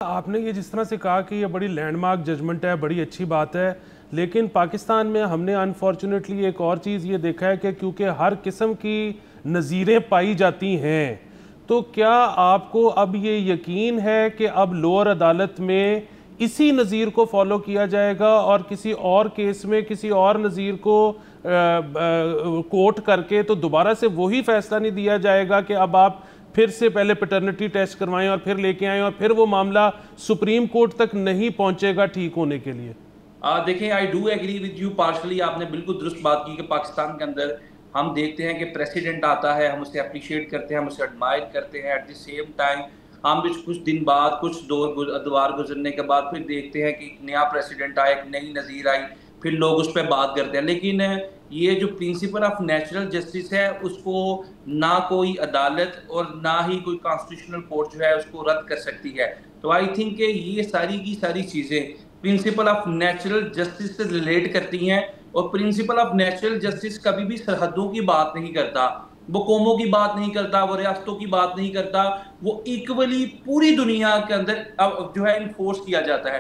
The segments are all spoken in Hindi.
आपने ये जिस तरह से कहा कि ये बड़ी लैंडमार्क जजमेंट है, बड़ी अच्छी बात है, लेकिन पाकिस्तान में हमने अनफॉर्चुनेटली एक और चीज़ ये देखा है कि क्योंकि हर किस्म की नज़ीरें पाई जाती हैं, तो क्या आपको अब ये यकीन है कि अब लोअर अदालत में इसी नज़ीर को फॉलो किया जाएगा और किसी और केस में किसी और नज़ीर को कोर्ट करके तो दोबारा से वही फैसला नहीं दिया जाएगा कि अब आप फिर से पहले पैटर्निटी टेस्ट करवाएं और फिर लेके आएं और फिर वो मामला सुप्रीम कोर्ट तक नहीं पहुंचेगा ठीक होने के लिए? देखिए, I do agree with you partially. आपने बिल्कुल दुरुस्त बात की कि पाकिस्तान के अंदर हम देखते हैं कि प्रेसिडेंट आता है, हम उसे अप्रिशिएट करते हैं, हम उसे एडमायर करते हैं। एट द सेम टाइम हम भी कुछ दिन बाद, कुछ अदवार गुजरने के बाद फिर देखते हैं कि नया प्रेसिडेंट आया, एक नई नज़ीर आई, फिर लोग उस पर बात करते हैं। लेकिन ये जो प्रिंसिपल ऑफ नेचुरल जस्टिस है, उसको ना कोई अदालत और ना ही कोई कॉन्स्टिट्यूशनल कोर्ट जो है उसको रद्द कर सकती है। तो आई थिंक ये सारी की सारी चीज़ें प्रिंसिपल ऑफ नेचुरल जस्टिस से रिलेट करती हैं। और प्रिंसिपल ऑफ नेचुरल जस्टिस कभी भी सरहदों की बात नहीं करता, वो कौमों की बात नहीं करता, वो रियासतों की बात नहीं करता, वो इक्वली पूरी दुनिया के अंदर अब जो है इन्फोर्स किया जाता है।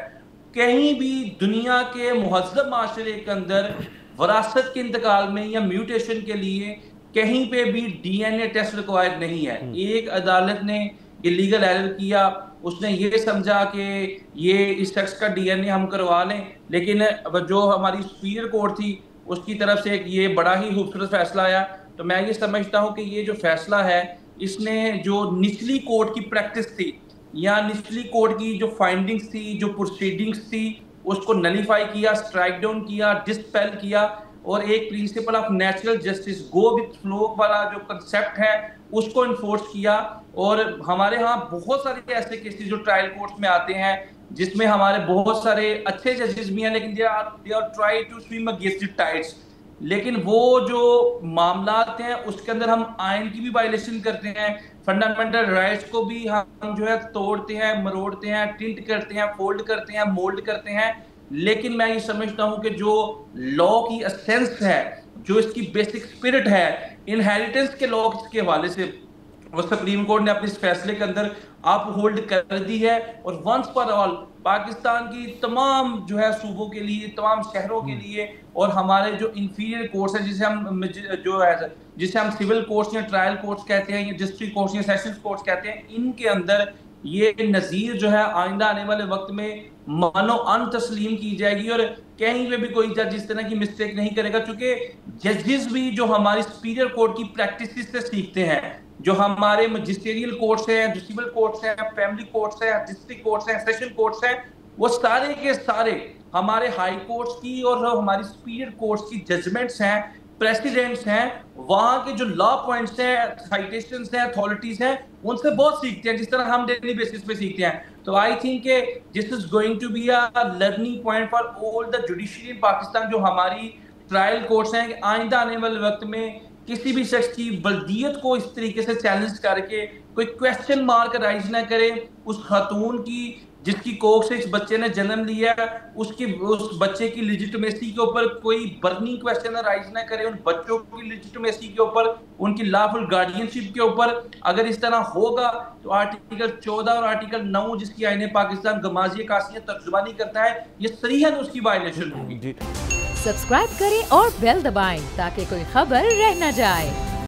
कहीं भी दुनिया के मुहज़्ज़ब माशरे के अंदर वरासत के इंतकाल में या म्यूटेशन के लिए कहीं पे भी डीएनए टेस्ट रिक्वायर्ड नहीं है। एक अदालत ने इलीगल एरर किया, उसने ये समझा कि ये इस शख्स का डीएनए हम करवा लें, लेकिन जो हमारी सुपीरियर कोर्ट थी उसकी तरफ से ये बड़ा ही खूबसूरत फैसला आया। तो मैं ये समझता हूँ कि ये जो फैसला है, इसने जो निचली कोर्ट की प्रैक्टिस थी या निचली कोर्ट की जो फाइंडिंग्स थी, जो प्रोसीडिंग्स थी, उसको नलीफाई किया, स्ट्राइक डाउन किया, डिस्पेल किया और एक principle of natural justice go with flow वाला जो कंसेप्ट है उसको इन्फोर्स किया। और हमारे यहाँ बहुत सारे ऐसे केसेस जो ट्रायल कोर्ट्स में आते हैं जिसमें हमारे बहुत सारे अच्छे जजेस भी हैं, लेकिन they are try to swim against the tides. लेकिन वो जो मामलात हैं उसके अंदर हम आइन की भी वायलेशन करते हैं, फंडामेंटल राइट्स को भी हम जो है तोड़ते हैं, मरोड़ते हैं, टिंट करते हैं, फोल्ड करते हैं, मोल्ड करते हैं। लेकिन मैं ये समझता हूं कि जो लॉ की एसेंस है, जो इसकी बेसिक स्पिरिट है, इनहेरिटेंस के लॉ के हवाले से वो सुप्रीम कोर्ट ने अपने इस फैसले के अंदर अप होल्ड कर दी है। और वंस फॉर ऑल पाकिस्तान की तमाम जो है सूबों के लिए, तमाम शहरों के लिए और हमारे जो इंफीरियर कोर्ट्स हैं जिसे हम सिविल कोर्ट्स या ट्रायल कोर्ट्स कहते हैं या डिस्ट्रिक्ट कोर्ट्स या सेशंस कोर्ट्स कहते हैं, इनके अंदर ये नज़ीर जो है आइंदा आने वाले वक्त में मानो अन तस्लीम की जाएगी और कहीं पे भी कोई जज इस तरह की मिस्टेक नहीं करेगा। क्योंकि जजेस भी जो हमारी सुपीरियर कोर्ट की प्रैक्टिस से सीखते हैं, जो हमारे मजिस्ट्रियल कोर्ट्स हैं, जो सिविल कोर्ट्स हैं, फैमिली कोर्ट्स हैं, डिस्ट्रिक्ट कोर्ट्स हैं, सेशन कोर्ट्स हैं, वो सारे के सारे हमारे हाई कोर्ट्स की और हमारी सुपीरियर कोर्ट्स की जजमेंट्स हैं, प्रेसिडेंट्स हैं, वहां के जो लॉ पॉइंट्स हैं, साइटेशंस हैं, अथॉरिटीज हैं, उनसे बहुत सीखते हैं, जिस तरह हम डेली बेसिस पे सीखते हैं। तो I think this is going to be a learning point for all the judiciary in Pakistan. जो हमारी ट्रायल कोर्ट्स हैं, आइंदा आने वाले वक्त में किसी भी शख्स की बल्दियत को इस तरीके से चैलेंज करके कोई क्वेश्चन मार्क राइज ना करे उस खातून की जिसकी कोख से इस बच्चे ने जन्म लिया, उस बच्चे की लेजिटिमेसी के ऊपर कोई बर्निंग क्वेश्चन राइज ना करे, उन बच्चों की लेजिटिमेसी के ऊपर, उनकी लॉफुल गार्डियनशिप के ऊपर। अगर इस तरह होगा तो आर्टिकल 14 और आर्टिकल 9 जिसकी आईने पाकिस्तान गमाजी कासियत तर्जुमानी करता है, ये सरीहन उसकी वायलेशन होगी। सब्सक्राइब करें और बेल दबाएं ताकि कोई खबर रह न जाए।